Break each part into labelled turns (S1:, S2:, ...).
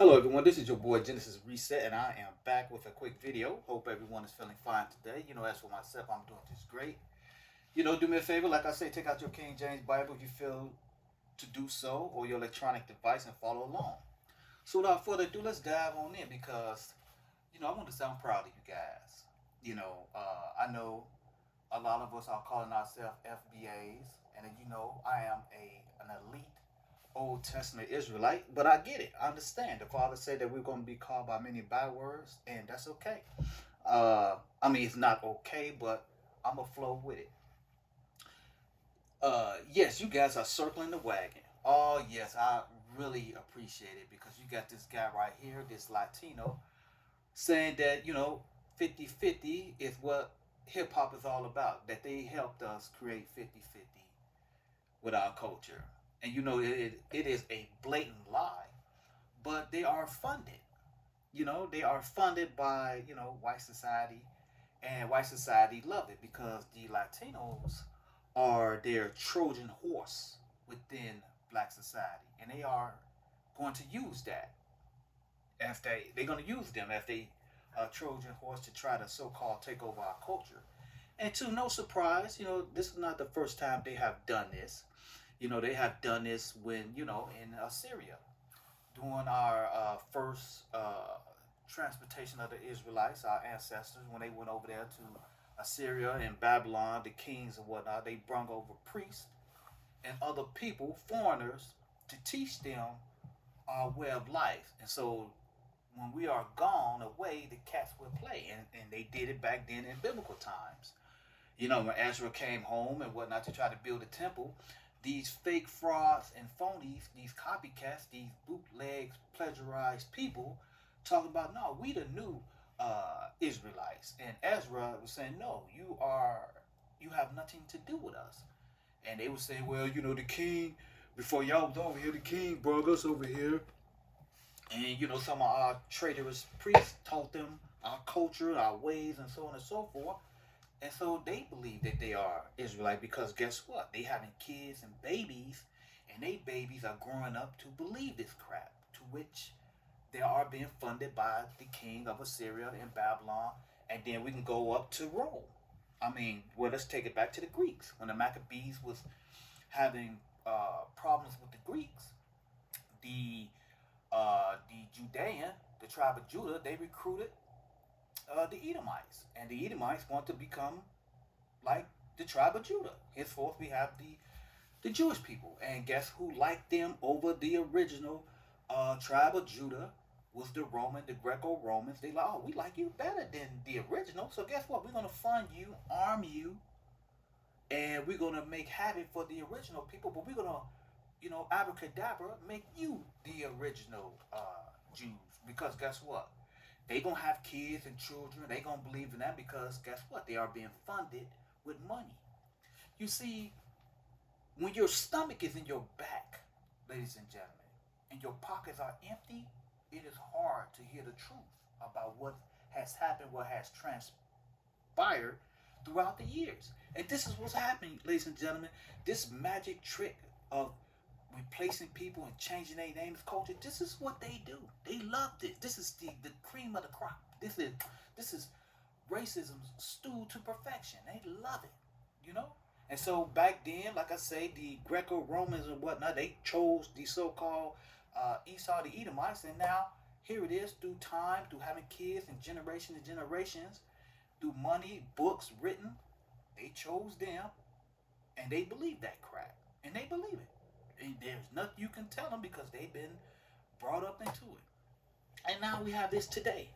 S1: Hello everyone, this is your boy Genesis Reset and I am back with a quick video. Hope everyone is feeling fine today. As for myself, I'm doing just great. Do me a favor, like I say, take out your King James Bible if you feel to do so, or your electronic device, and follow along. So without further ado, let's dive on in because, I want to sound proud of you guys. I know a lot of us are calling ourselves FBAs, and I am an elite Old Testament Israelite, but I get it. I understand. The Father said that we're going to be called by many bywords, and that's okay. It's not okay, but I'm going to flow with it. Yes, you guys are circling the wagon. Oh, yes, I really appreciate it because you got this guy right here, this Latino, saying that, 50-50 is what hip hop is all about, that they helped us create 50-50 with our culture. And it is a blatant lie, but they are funded. They are funded by, white society, and white society love it because the Latinos are their Trojan horse within black society, and they are going to use that as they're going to use them as they Trojan horse to try to so-called take over our culture. And to no surprise, this is not the first time they have done this. They have done this when, in Assyria, during our first transportation of the Israelites, our ancestors, when they went over there to Assyria and Babylon, the kings and whatnot, they brought over priests and other people, foreigners, to teach them our way of life. And so when we are gone away, the cats will play. And they did it back then in biblical times. When Ezra came home and whatnot to try to build a temple, these fake frauds and phonies, these copycats, these bootlegs, plagiarized people, talking about no, we the new Israelites, and Ezra was saying no, you have nothing to do with us, and they would say, well, the king before y'all was over here, the king brought us over here, and some of our traitorous priests taught them our culture, our ways, and so on and so forth. And so they believe that they are Israelite because guess what? They having kids and babies, and they babies are growing up to believe this crap, to which they are being funded by the king of Assyria and Babylon, and then we can go up to Rome. Well, let's take it back to the Greeks. When the Maccabees was having problems with the Greeks, the Judean, the tribe of Judah, they recruited the Edomites, and the Edomites want to become like the tribe of Judah. Henceforth, we have the Jewish people, and guess who liked them over the original tribe of Judah? Was the Greco-Romans. They like, oh, we like you better than the original. So guess what? We're gonna fund you, arm you, and we're gonna make havoc for the original people. But we're gonna, abracadabra, make you the original Jews. Because guess what? They gonna have kids and children. They gonna believe in that because guess what? They are being funded with money. You see, when your stomach is in your back, ladies and gentlemen, and your pockets are empty, it is hard to hear the truth about what has happened, what has transpired throughout the years. And this is what's happening, ladies and gentlemen. This magic trick of replacing people and changing their names, culture. This is what they do. They love this. This is the cream of the crop. This is racism stewed to perfection. They love it, you know. And so back then, like I say, the Greco-Romans and whatnot, they chose the so-called Esau, the Edomites, and now here it is through time, through having kids and generations, through money, books written, they chose them, and they believe that crap, and they believe it. And there's nothing you can tell them because they've been brought up into it. And now we have this today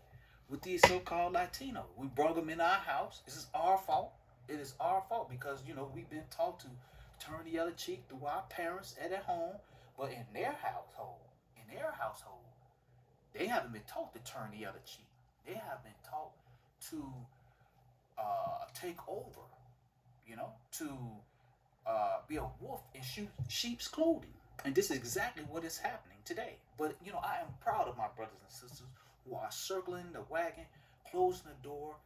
S1: with these so-called Latinos. We brought them in our house. This is our fault. It is our fault because we've been taught to turn the other cheek through our parents at home, but in their household, they haven't been taught to turn the other cheek. They have been taught to take over, to be a wolf in sheep's clothing. And this is exactly what is happening today. But, I am proud of my brothers and sisters who are circling the wagon, closing the door,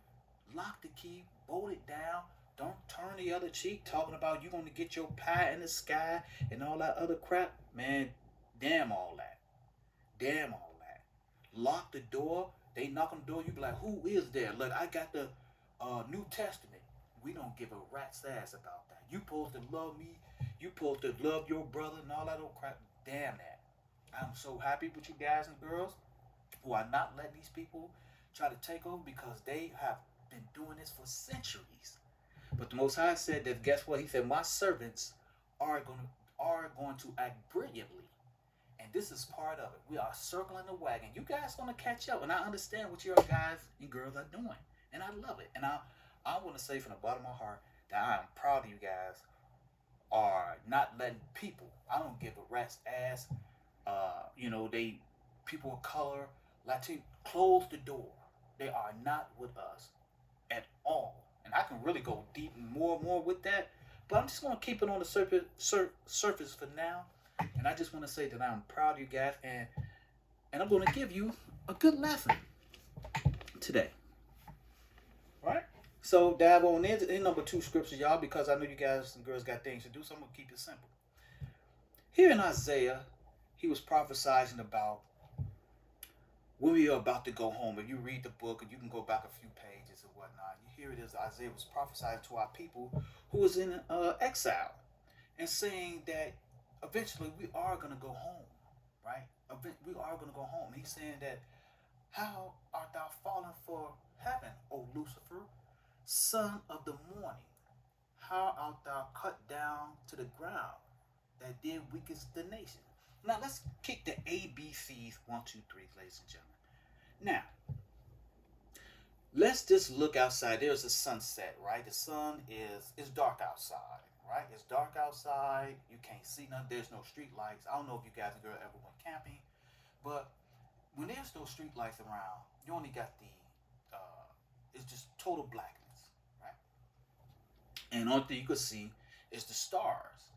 S1: lock the key, bolt it down, don't turn the other cheek, talking about you going to get your pie in the sky and all that other crap. Man, damn all that. Damn all that. lock the door. They knock on the door. You be like, who is there? Look, I got the New Testament. We don't give a rat's ass about that. You supposed to love me. You supposed to love your brother and all that old crap. Damn that. I'm so happy with you guys and girls who are not letting these people try to take over because they have been doing this for centuries. But the Most High said that guess what? He said, my servants are going to act brilliantly. And this is part of it. We are circling the wagon. You guys gonna catch up, and I understand what your guys and girls are doing, and I love it. And I want to say from the bottom of my heart that I am proud of you guys. Are not letting people. I don't give a rat's ass. They people of color, Latino, close the door. They are not with us at all. And I can really go deep and more with that. But I'm just gonna keep it on the surface for now. And I just want to say that I'm proud of you guys, and I'm going to give you a good lesson today. All right? So dive on in number 2 scriptures, y'all, because I know you guys and girls got things to do, so I'm going to keep it simple. Here in Isaiah, he was prophesying about when we are about to go home. If you read the book, and you can go back a few pages and whatnot, here it is. Isaiah was prophesying to our people who was in exile and saying that eventually we are going to go home, right? We are going to go home. He's saying that, how art thou fallen for heaven, O Lucifer, son of the morning? How art thou cut down to the ground that did weakest the nation? Now let's kick the ABCs 1, 2, 3, ladies and gentlemen. Now, let's just look outside. There's a sunset, right? The sun it's dark outside, right? It's dark outside. You can't see nothing. There's no street lights. I don't know if you guys and girls ever went camping, but when there's no street lights around, you only got it's just total blackness, right? And the only thing you could see is the stars,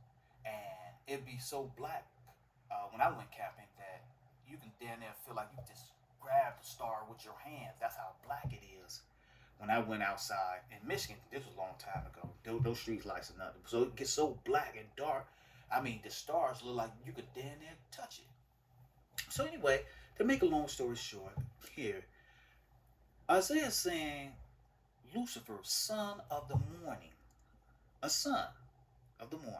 S1: and it'd be so black when I went camping that you can stand there and feel like you just grab the star with your hands. That's how black it is. When I went outside in Michigan, this was a long time ago. Those street lights are nothing. So it gets so black and dark. I mean, the stars look like you could stand there and touch it. So anyway, to make a long story short, here Isaiah is saying, Lucifer, son of the morning, a son of the morning.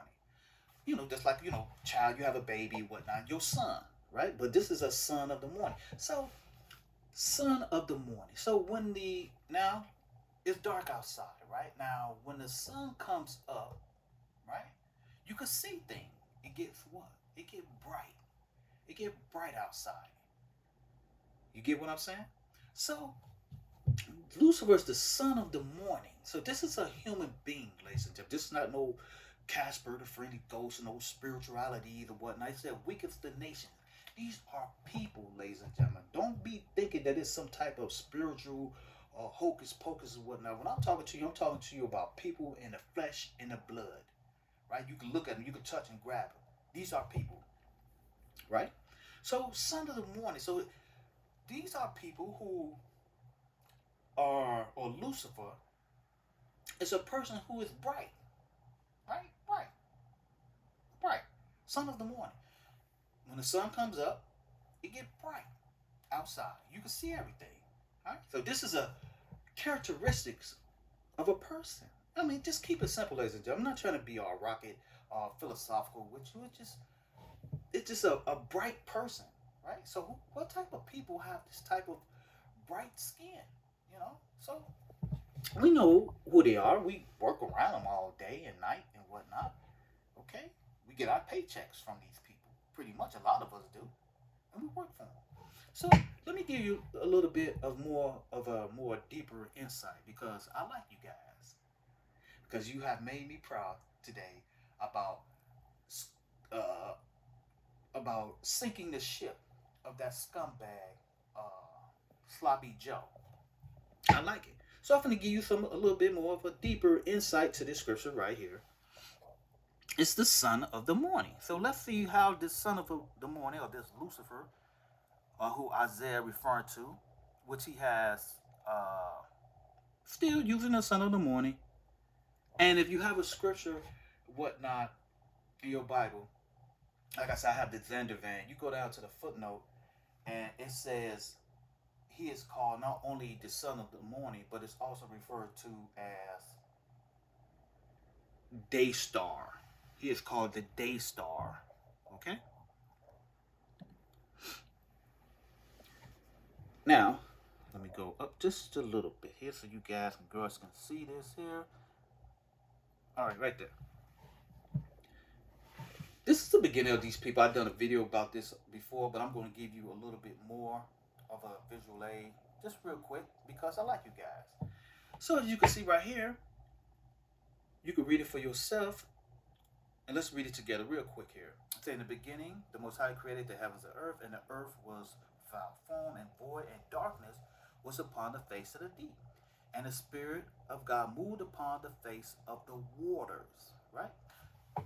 S1: Just like child, you have a baby, whatnot, your son, right? But this is a son of the morning. So, son of the morning. So now it's dark outside, right? Now when the sun comes up, right, you can see things. It gets what? It get bright. It get bright outside. You get what I'm saying? So Lucifer is the son of the morning. So this is a human being, ladies and gentlemen. This is not no Casper, the friendly ghost, no spirituality or whatnot. He said, weakest the nation. These are people, ladies and gentlemen. Don't be thinking that it's some type of spiritual hocus pocus or whatnot. When I'm talking to you, I'm talking to you about people in the flesh and the blood, right? You can look at them, you can touch and grab them. These are people, right? So, son of the morning. So, these are people who or Lucifer is a person who is bright, right? Bright. Son of the morning. When the sun comes up, it gets bright outside. You can see everything. All right? So this is a characteristics of a person. I mean, just keep it simple, ladies and gentlemen. I'm not trying to be all rocket, philosophical with you. It's just a bright person, right? So what type of people have this type of bright skin? So we know who they are. We work around them all day and night and whatnot. Okay, we get our paychecks from these people. Pretty much, a lot of us do, and we work for them. So let me give you a little bit of a more deeper insight because I like you guys because you have made me proud today about uh, about sinking the ship of that scumbag Sloppy Joe. I like it. So I'm going to give you a little bit more of a deeper insight to this scripture right here. It's the son of the morning. So let's see how this son of the morning, or this Lucifer, who Isaiah referred to, which he has still using the son of the morning. And if you have a scripture, whatnot, in your Bible, like I said, I have the Zender van. You go down to the footnote, and it says he is called not only the son of the morning, but it's also referred to as day star. He is called the day star. Okay. Now, let me go up just a little bit here so you guys and girls can see this here. All right, right there. This is the beginning of these people. I've done a video about this before, but I'm going to give you a little bit more of a visual aid, just real quick, because I like you guys. So as you can see right here, you can read it for yourself, and let's read it together real quick here. It says, in the beginning, the Most High created the heavens and earth, and the earth was without form and void, and darkness was upon the face of the deep. And the Spirit of God moved upon the face of the waters, right?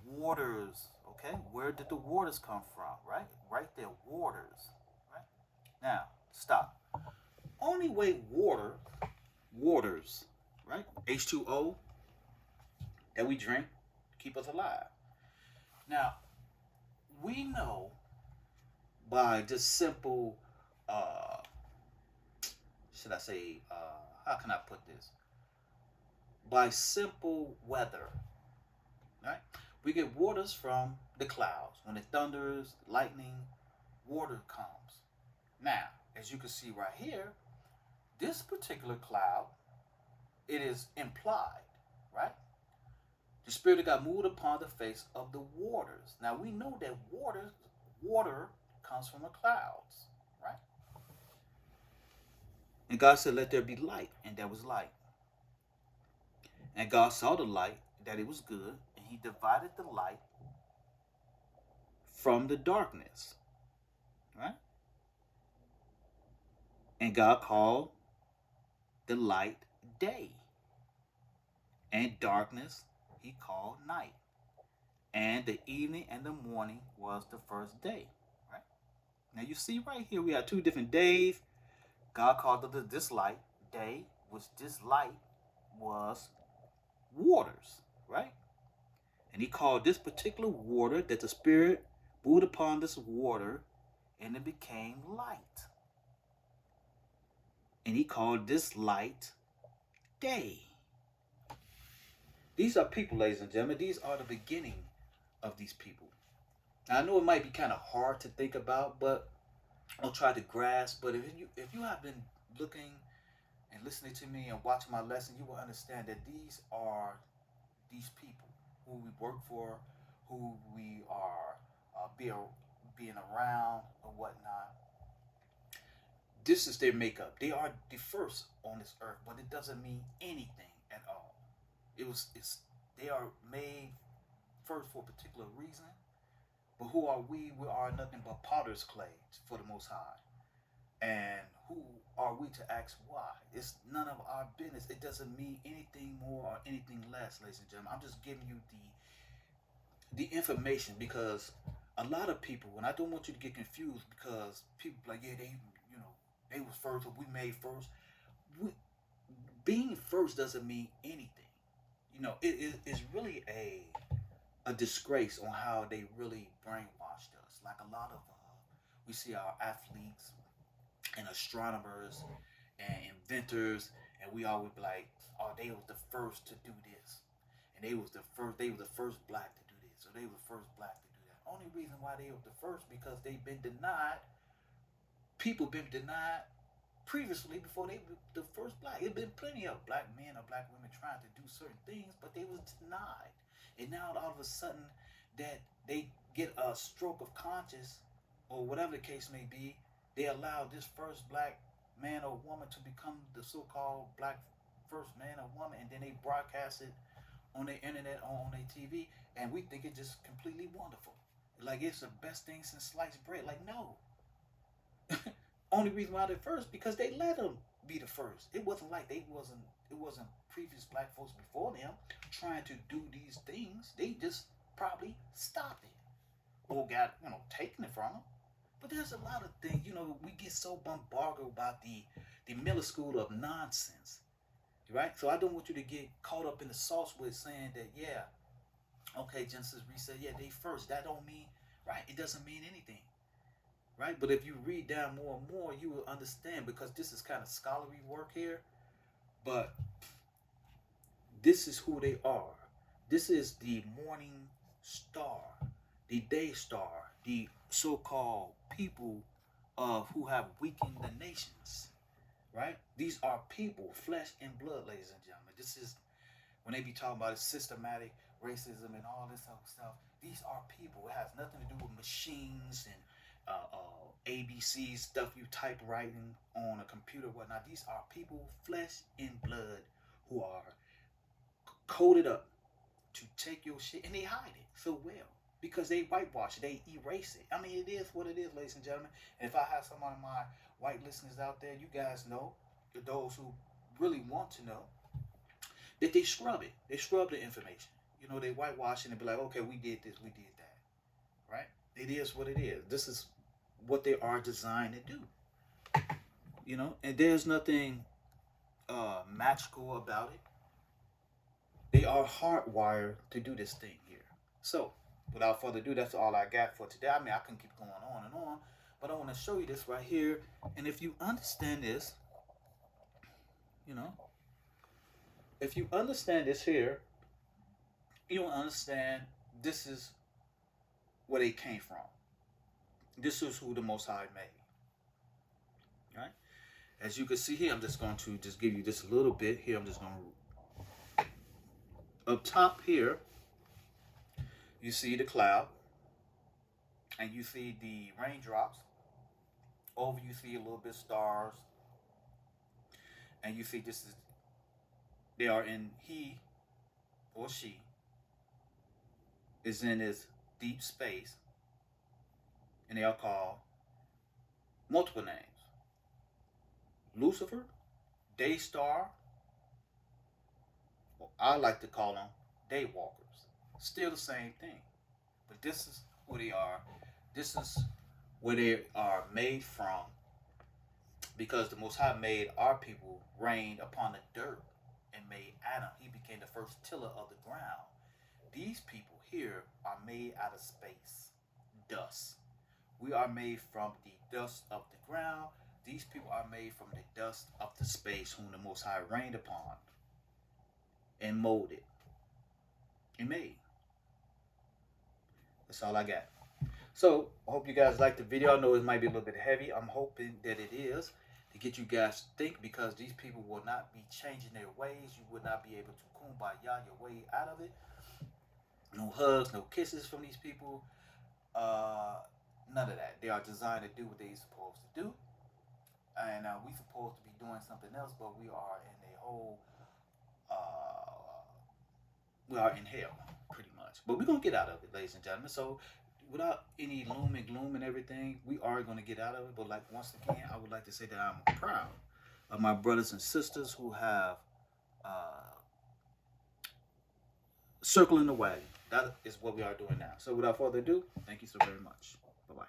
S1: Waters, okay? Where did the waters come from, right? Right there, waters, right? Now, stop. Only way waters, right? H2O that we drink keep us alive. Now, we know by just simple, uh, should I say, how can I put this? By simple weather, right? We get waters from the clouds. When it thunders, lightning, water comes. Now, as you can see right here, this particular cloud, it is implied, right? The Spirit of God moved upon the face of the waters. Now we know that water comes from the clouds, right? And God said, let there be light, and there was light. And God saw the light, that it was good, and he divided the light from the darkness, right? And God called the light day, and darkness he called night. And the evening and the morning was the first day, right? Now you see right here we have two different days. God called this light day, which this light was waters, right? And he called this particular water that the Spirit moved upon this water, and it became light. And he called this light day. These are people, ladies and gentlemen. These are the beginning of these people. Now, I know it might be kind of hard to think about, but I'll try to grasp. But if you have been looking and listening to me and watching my lesson, you will understand that these are these people who we work for, who we are being around or whatnot. This is their makeup. They are the first on this earth, but it doesn't mean anything at all. It's they are made first for a particular reason. But who are we? We are nothing but potter's clay for the Most High. And who are we to ask why? It's none of our business. It doesn't mean anything more or anything less, ladies and gentlemen. I'm just giving you the information, because a lot of people, and I don't want you to get confused, because people like, yeah, they was first or we made first. We, being first doesn't mean anything. It's really a disgrace on how they really brainwashed us. Like a lot of we see our athletes and astronomers and inventors, and we always be like, oh, they was the first to do this, and they was the first black to do this, or they were the first black to do that. Only reason why they were the first, because they've been denied. People been denied previously before they were the first black. It been plenty of black men or black women trying to do certain things, but they was denied. And now all of a sudden that they get a stroke of conscience or whatever the case may be, they allow this first black man or woman to become the so-called black first man or woman, and then they broadcast it on the internet or on their TV, and we think it's just completely wonderful. Like it's the best thing since sliced bread. Like no. Only reason why they're first, because they let them be the first. It wasn't like it wasn't previous black folks before them trying to do these things. They just probably stopped it or got taken it from them. But there's a lot of things, we get so bombarded about the middle school of nonsense, right? So I don't want you to get caught up in the sauce with saying that, yeah, okay, Genesis reset, yeah, they first. That don't mean, right? It doesn't mean anything. right? But if you read down more and more, you will understand because this is kind of scholarly work here. But this is who they are. This is the morning star, the day star, the so-called people of who have weakened the nations, right? These are people, flesh and blood, ladies and gentlemen. This is when they be talking about systematic racism and all this other stuff. These are people. It has nothing to do with machines and ABC stuff you type writing on a computer, whatnot. These are people, flesh and blood, who are coded up to take your shit and they hide it so well because they whitewash it, they erase it. I mean, it is what it is, ladies and gentlemen. And if I have some of my white listeners out there, you guys know, those who really want to know, that they scrub it. They scrub the information. You know, they whitewash it and be like, okay, we did this, we did that, right? It is what it is. This is what they are designed to do. You know, and there's nothing magical about it. They are hardwired to do this thing here. So, without further ado, that's all I got for today. I mean, I can keep going on and on, but I want to show you this right here. And if you understand this, you know, if you understand this here, you'll understand this is where they came from. This is who the Most High made. Right? As you can see here, I'm just going to just give you this a little bit here. I'm just going to, up top here, you see the cloud, and you see the raindrops. Over you see a little bit stars, and you see this is, they are in, he or she is in this deep space, and they are called multiple names. Lucifer, day star, or I like to call them day walkers. Still the same thing, but this is who they are. This is where they are made from, because the Most High made our people rain upon the dirt and made Adam. He became the first tiller of the ground. These people here are made out of space, dust. We are made from the dust of the ground. These people are made from the dust of the space whom the Most High rained upon and molded and made. That's all I got. So, I hope you guys like the video. I know it might be a little bit heavy. I'm hoping that it is to get you guys to think, because these people will not be changing their ways. You will not be able to kumbaya your way out of it. No hugs, no kisses from these people. None of that. They are designed to do what they're supposed to do. And we supposed to be doing something else, but we are in a whole, we are in hell, pretty much. But we're going to get out of it, ladies and gentlemen. So, without any loom and gloom and everything, we are going to get out of it. But like, once again, I would like to say that I'm proud of my brothers and sisters who have circling the wagon. That is what we are doing now. So without further ado, thank you so very much. Bye-bye.